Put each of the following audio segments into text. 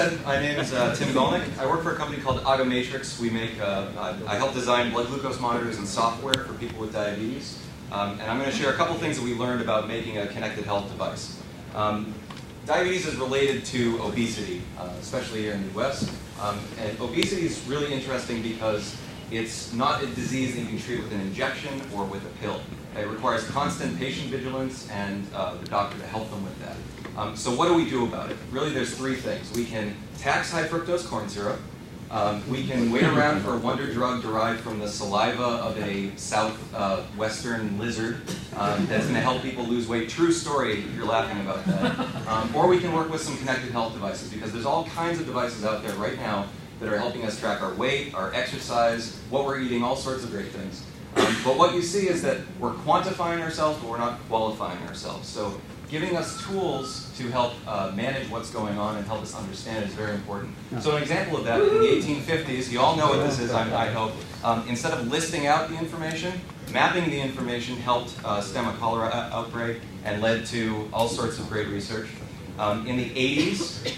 said, my name is Tim Golnik. I work for a company called Automatrix. We make, I help design blood glucose monitors and software for people with diabetes. And I'm going to share a couple things that we learned about making a connected health device. Diabetes is related to obesity, especially here in the US. And obesity is really interesting because it's not a disease that you can treat with an injection or with a pill. It requires constant patient vigilance and the doctor to help them with that. So what do we do about it? Really, there's three things. We can tax high fructose corn syrup. We can wait around for a wonder drug derived from the saliva of a southwestern lizard that's going to help people lose weight. True story, you're laughing about that. Or we can work with some connected health devices, because there's all kinds of devices out there right now that are helping us track our weight, our exercise, what we're eating, all sorts of great things. But what you see is that we're quantifying ourselves, but we're not qualifying ourselves. So giving us tools to help manage what's going on and help us understand it is very important. So an example of that, in the 1850s, you all know what this is, I hope. Instead of listing out the information, mapping the information helped stem a cholera outbreak and led to all sorts of great research. In the 80s,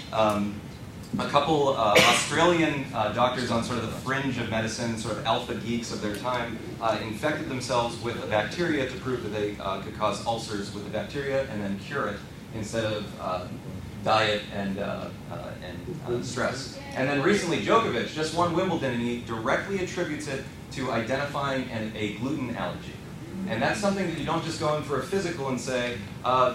a couple Australian doctors on sort of the fringe of medicine, sort of alpha geeks of their time, infected themselves with a bacteria to prove that they could cause ulcers with the bacteria and then cure it instead of diet and stress. And then recently, Djokovic just won Wimbledon, and he directly attributes it to identifying a gluten allergy. And that's something that you don't just go in for a physical and say,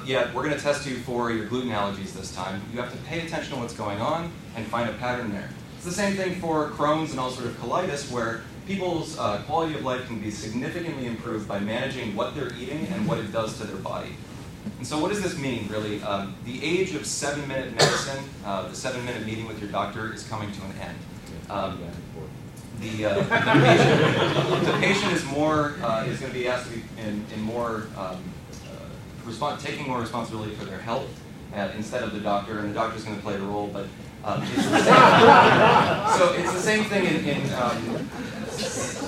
yeah, we're going to test you for your gluten allergies this time. You have to pay attention to what's going on and find a pattern there. It's the same thing for Crohn's and ulcerative colitis, where people's quality of life can be significantly improved by managing what they're eating and what it does to their body. And so what does this mean, really? The age of 7-minute medicine, the 7-minute meeting with your doctor, is coming to an end. The patient is going to be asked to be in more taking more responsibility for their health instead of the doctor, and the doctor's going to play the role. But it's the same. So it's the same thing it's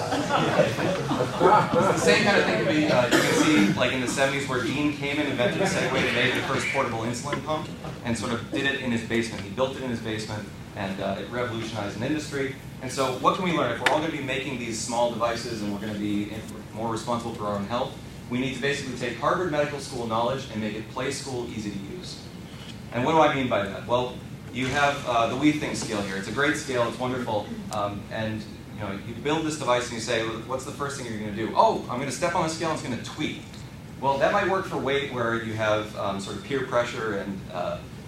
the same kind of thing. You can see, like in the 70s, where Dean came and invented a Segway that made the first portable insulin pump, and sort of did it in his basement. He built it in his basement, and it revolutionized an industry. And so what can we learn? If we're all going to be making these small devices and we're going to be more responsible for our own health, we need to basically take Harvard Medical School knowledge and make it play school, easy to use. And what do I mean by that? Well, you have the We Think scale here. It's a great scale. It's wonderful. And you build this device and you say, what's the first thing you're going to do? Oh, I'm going to step on the scale and it's going to tweet. Well, that might work for weight, where you have sort of peer pressure and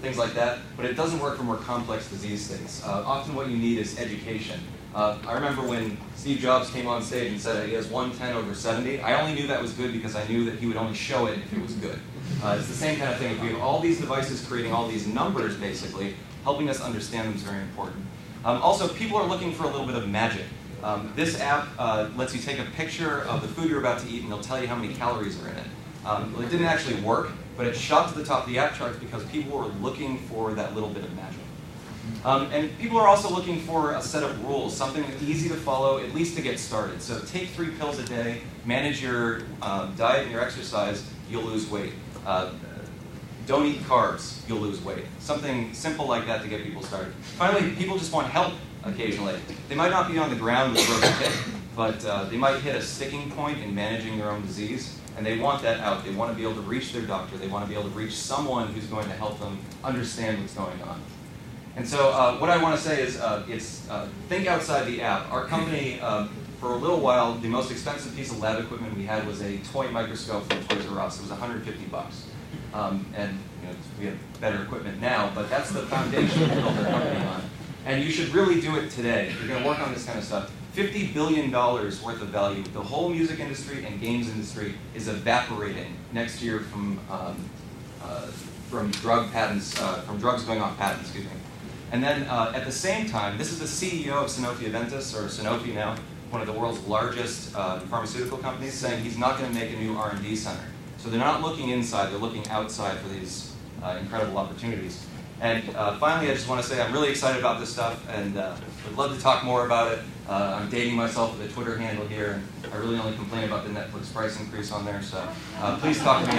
things like that, but it doesn't work for more complex disease states. Often what you need is education. I remember when Steve Jobs came on stage and said he has 110/70, I only knew that was good because I knew that he would only show it if it was good. It's the same kind of thing. If we have all these devices creating all these numbers, basically, helping us understand them is very important. Also, people are looking for a little bit of magic. This app lets you take a picture of the food you're about to eat, and it'll tell you how many calories are in it. Well, it didn't actually work, but it shot to the top of the app charts because people were looking for that little bit of magic. And people are also looking for a set of rules, something that's easy to follow, at least to get started. So take 3 pills a day, manage your diet and your exercise, you'll lose weight. Don't eat carbs, you'll lose weight. Something simple like that to get people started. Finally, people just want help occasionally. They might not be on the ground with a broken hip, but they might hit a sticking point in managing their own disease, and they want that out. They want to be able to reach their doctor. They want to be able to reach someone who's going to help them understand what's going on. And so what I want to say is think outside the app. Our company, for a little while, the most expensive piece of lab equipment we had was a toy microscope from Toys R Us. It was $150. And we have better equipment now, but that's the foundation we built our company on. And you should really do it today. If you're going to work on this kind of stuff. $50 billion worth of value. The whole music industry and games industry is evaporating next year from drug patents, from drugs going off patent, excuse me. And then at the same time, this is the CEO of Sanofi Aventis, or Sanofi now, one of the world's largest pharmaceutical companies, saying he's not going to make a new R&D center. So they're not looking inside, they're looking outside for these incredible opportunities. And finally, I just want to say I'm really excited about this stuff, and would love to talk more about it. I'm dating myself with a Twitter handle here, and I really only complain about the Netflix price increase on there, so please talk to me.